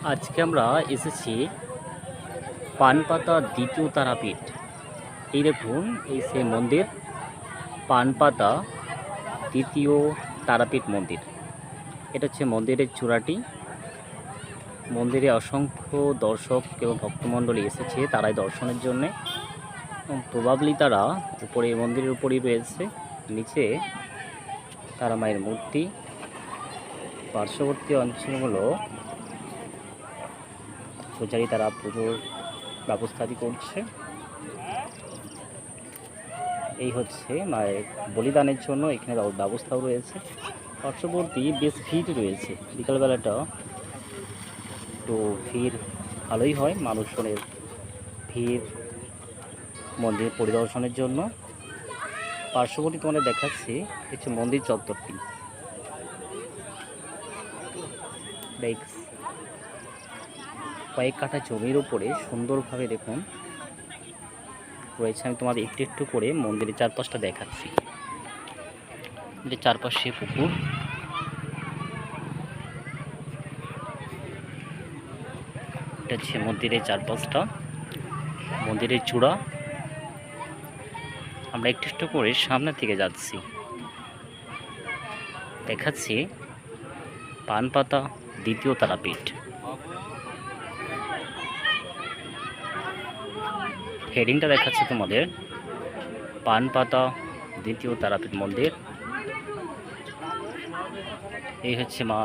আজকে আমরা এসেছি পানপাতা দ্বিতীয় তারাপীঠ। এই দেখুন, এই সে মন্দির পানপাতা দ্বিতীয় তারাপীঠ মন্দির। এটা হচ্ছে মন্দিরের চূড়াটি। মন্দিরে অসংখ্য দর্শক এবং ভক্তমণ্ডলী এসেছে তারাই দর্শনের জন্যে। প্রবাবলি তারা উপরে মন্দিরের উপরেই রয়েছে, নিচে তারা মায়ের মূর্তি। পার্শ্ববর্তী অঞ্চলগুলো পূজারী তারা পুজোর ব্যবস্থাটি করছে। এই হচ্ছে মায়ের বলিদানের জন্য এখানে ব্যবস্থাও রয়েছে। পার্শ্ববর্তী বেশ ভিড় রয়েছে, বিকালবেলাটা তো ভিড় ভালোই হয়, মানুষজনের ভিড় মন্দির পরিদর্শনের জন্য। পার্শ্ববর্তী তোমাদের দেখাচ্ছি হচ্ছে মন্দির চত্বরটি। কয়েক কাঠা জমির উপরে সুন্দরভাবে দেখুন রয়েছে। আমি তোমাদের একটু একটু করে মন্দিরের চারপাশটা দেখাচ্ছি। চারপাশে পুকুর, এটা হচ্ছে মন্দিরের চারপাশটা, মন্দিরের চূড়া। আমরা একটু একটু করে সামনে থেকে যাচ্ছি, দেখাচ্ছি পানপাতা দ্বিতীয় তারাপীঠ। হেডিংটা দেখাচ্ছি তোমাদের, পানপাতা দ্বিতীয় তারাপীঠ মন্দির। এই হচ্ছে মা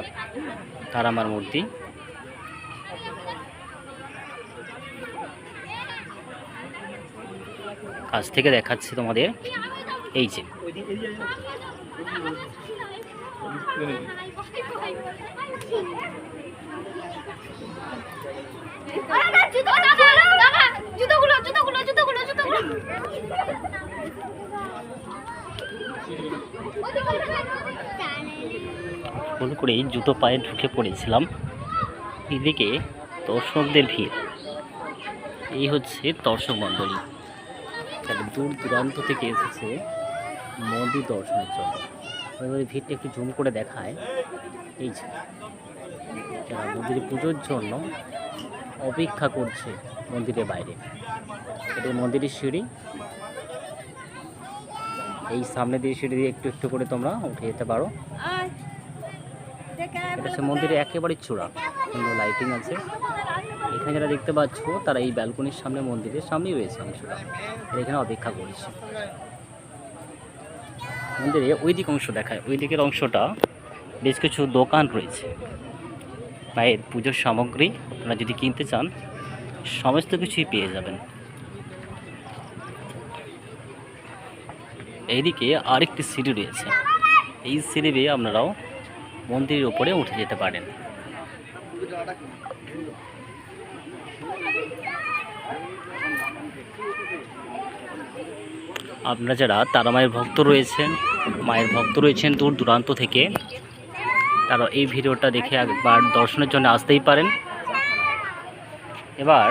তারামার মূর্তি। কাছ থেকে দেখাচ্ছি তোমাদের, এই যে ভুল করেই জুতো পায়ে ঢুকে পড়েছিলাম। এদিকে দর্শকদের ভিড়, এই হচ্ছে দর্শক মণ্ডলী, দূর দূরান্ত থেকে এসেছে মন্দির দর্শনের জন্য। এবারে ভিড়টা একটু জুম করে দেখায়। এই যে যারা মন্দিরে পুজোর জন্য অপেক্ষা করছে মন্দিরের বাইরে, এটা মন্দিরের সিঁড়ি। এই সামনে দিয়ে সিঁড়ি দিয়ে একটু একটু করে তোমরা উঠে যেতে পারো। এটা হচ্ছে মন্দিরে একেবারে চূড়া, সুন্দর লাইটিং আছে। এখানে যারা দেখতে পাচ্ছ তারা এই ব্যালকনির সামনে, মন্দিরের সামনেই রয়েছে অংশটা, এখানে অপেক্ষা করছে। মন্দিরে ওই দিক অংশ দেখায়, ওই দিকের অংশটা বেশ কিছু দোকান রয়েছে মায়ের পুজোর সামগ্রী। আপনারা যদি কিনতে চান সমস্ত কিছুই পেয়ে যাবেন। এইদিকে আরেকটি সিঁড়ি রয়েছে, এই সিঁড়ি বেয়ে আপনারাও মন্দিরের উপরে উঠে যেতে পারেন। আপনারা যারা তারা মায়ের ভক্ত রয়েছেন দূর দূরান্ত থেকে, তারা এই ভিডিওটা দেখে একবার দর্শনের জন্য আসতেই পারেন। এবার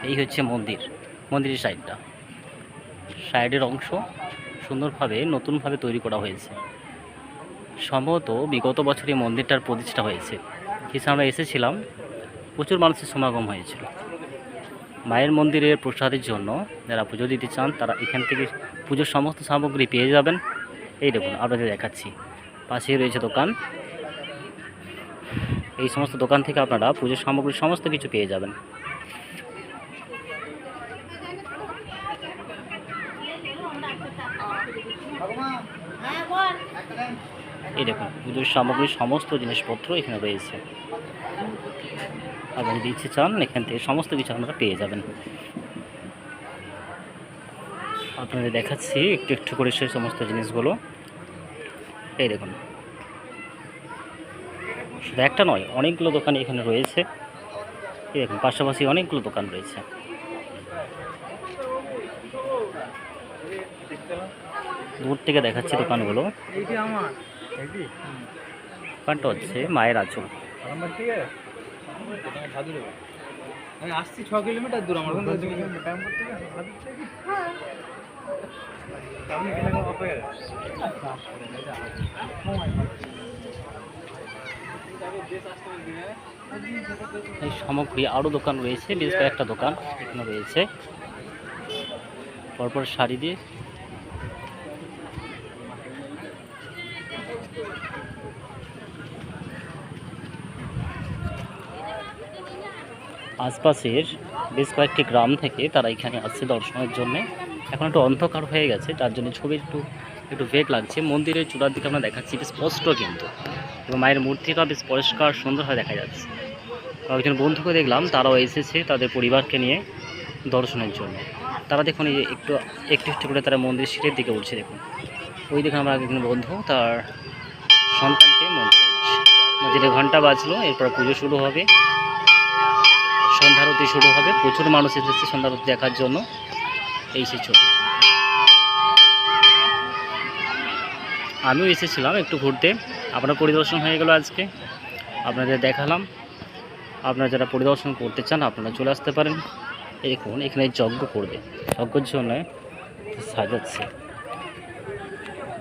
এই হচ্ছে মন্দিরের সাইডের অংশ সুন্দরভাবে নতুনভাবে তৈরি করা হয়েছে। সম্ভবত বিগত বছরে মন্দিরটার প্রতিষ্ঠা হয়েছে। কিছু আমরা এসেছিলাম, প্রচুর মানুষের সমাগম হয়েছিল। মায়ের মন্দিরের প্রসাদের জন্য যারা পুজো দিতে চান তারা এখান থেকে পুজোর সমস্ত সামগ্রী পেয়ে যাবেন। এই দেখুন, আপনাদের দেখাচ্ছি, পাশেই রয়েছে দোকান। এই সমস্ত দোকান থেকে আপনারা পুজোর সামগ্রী সমস্ত কিছু পেয়ে যাবেন। এই দেখুন, পুজোর সামগ্রী সমস্ত জিনিসপত্র এখানে রয়েছে। আপনারা যদি ইচ্ছে চান এখান থেকে সমস্ত কিছু আপনারা পেয়ে যাবেন। আপনাদের দেখাচ্ছি একটু একটু করে সেই সমস্ত জিনিসগুলো। এই দেখুন, শুধু একটা নয়, অনেকগুলো দোকান এখানে রয়েছে। এই দেখুন, পাশাপাশি অনেকগুলো দোকান রয়েছে। দূর থেকে দেখাচ্ছি দোকানগুলো। দোকানটা হচ্ছে মায়ের আঁচল। আমি আসছি 6 কিলোমিটার দূর আমার এই সামগ্রী আরও দোকান রয়েছে, বেশ কয়েকটা দোকান এখানে রয়েছে পরপর সারি দিয়ে। আশপাশের বেশ কয়েকটি গ্রাম থেকে তারা এখানে আসছে দর্শনের জন্য। এখন একটু অন্ধকার হয়ে গেছে, যার জন্য ছবি একটু একটু বেগ লাগছে। মন্দিরের চূড়ার দিকে আমরা দেখাচ্ছি বেশ স্পষ্ট কিন্তু, এবং মায়ের মূর্তিটা বেশ পরিষ্কার সুন্দরভাবে দেখা যাচ্ছে। কয়েকজন বন্ধুকে দেখলাম, তারাও এসেছে তাদের পরিবারকে নিয়ে দর্শনের জন্য। তারা দেখুন এই একটু একটু একটু করে তারা মন্দির সিঁড়ির দিকে উঠছে। দেখুন ওই দেখুন আমার একজন বন্ধু তার সন্তানকে মন্দিরে উঠছে। মন্দিরে ঘন্টা বাজলো, এরপর পুজো শুরু হবে, সন্ধ্যারতি শুরু হবে। প্রচুর মানুষ এসেছে সন্ধ্যারতি দেখার জন্য। এই সে ছবি। আমিও এসেছিলাম একটু ঘুরতে, আপনার পরিদর্শন হয়ে গেল আজকে, আপনাদের দেখালাম। আপনারা যারা পরিদর্শন করতে চান আপনারা চলে আসতে পারেন। এই দেখুন এখানে যজ্ঞ করবে, যজ্ঞের জন্য সাজাচ্ছে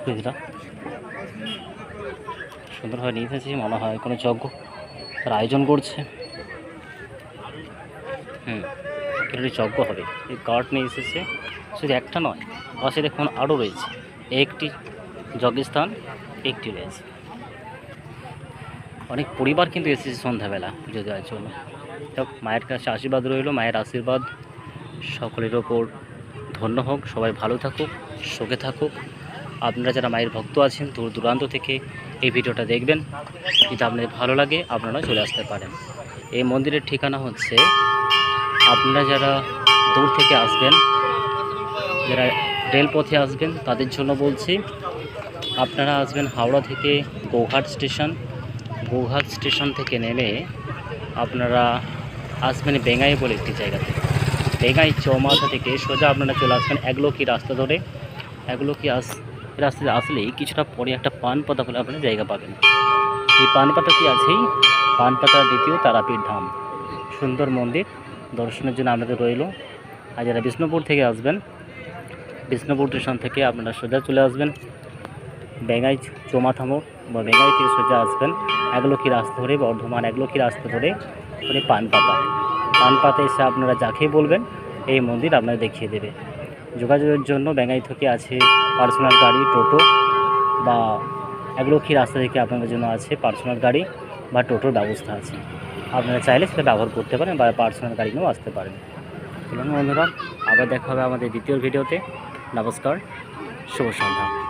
বুঝলা, সুন্দরভাবে নিয়ে এসেছি। মনে হয় কোনো যজ্ঞ তার আয়োজন করছে। এখানে যজ্ঞ হবে, এই কার্ড নিয়ে এসেছে। শুধু একটা নয়, পাশে দেখুন আরও রয়েছে, একটি যজ্ঞস্থান একটি রয়েছে। অনেক পরিবার কিন্তু এসেছে সন্ধ্যাবেলা পুজো দেওয়ার জন্য। মায়ের কাছে আশীর্বাদ রইল, মায়ের আশীর্বাদ সকলের ওপর ধন্য হোক, সবাই ভালো থাকুক, সুখে থাকুক। আপনারা যারা মায়ের ভক্ত আছেন দূর দূরান্ত থেকে এই ভিডিওটা দেখবেন, যদি আপনাদের ভালো লাগে আপনারা চলে আসতে পারেন। এই মন্দিরের ঠিকানা হচ্ছে, আপনারা যারা দূর থেকে আসবেন, যারা রেলপথে আসবেন তাদের জন্য বলছি, আপনারা আসবেন হাওড়া থেকে গোঘাট স্টেশন। গোঘাট স্টেশন থেকে নেমে আপনারা আসবেন বেঙ্গাই বলে একটি জায়গাতে। বেঙ্গাই চৌমাথা থেকে সোজা আপনারা চলে আসবেন একলক্ষী রাস্তা ধরে। একলক্ষী রাস্তাতে আসলেই কিছুটা পরে একটা পানপাতা বলে আপনারা জায়গা পাবেন। এই পানপাতাটি আছেই পানপাতা দ্বিতীয় তারাপীঠ ধাম। সুন্দর মন্দির, দর্শনের জন্য আপনাদের রইল। আর যারা বিষ্ণুপুর থেকে আসবেন, বিষ্ণুপুর স্টেশন থেকে আপনারা সোজা চলে আসবেন বেঙ্গাই চৌমাথা মোড়, বা বেঙ্গাই থেকে সোজা আসবেন একলক্ষী রাস্তা ধরে, বর্ধমান একলক্ষী রাস্তা ধরে মানে পানপাতা এসে আপনারা যাকে বলবেন এই মন্দির আপনারা দেখিয়ে দেবে। যোগাযোগের জন্য বেঙ্গাই থেকে আছে পার্সোনাল গাড়ি, টোটো, বা একলক্ষী রাস্তা থেকে আপনাদের জন্য আছে পার্সোনাল গাড়ি বা টোটোর ব্যবস্থা আছে। আপনারা চাইলে সেটা ব্যবহার করতে পারেন বা পার্সোনাল গাড়ি নিয়েও আসতে পারেন। চলুন বন্ধুরা, আবার দেখা হবে আমাদের দ্বিতীয় ভিডিওতে। নমস্কার, শুভ সন্ধ্যা।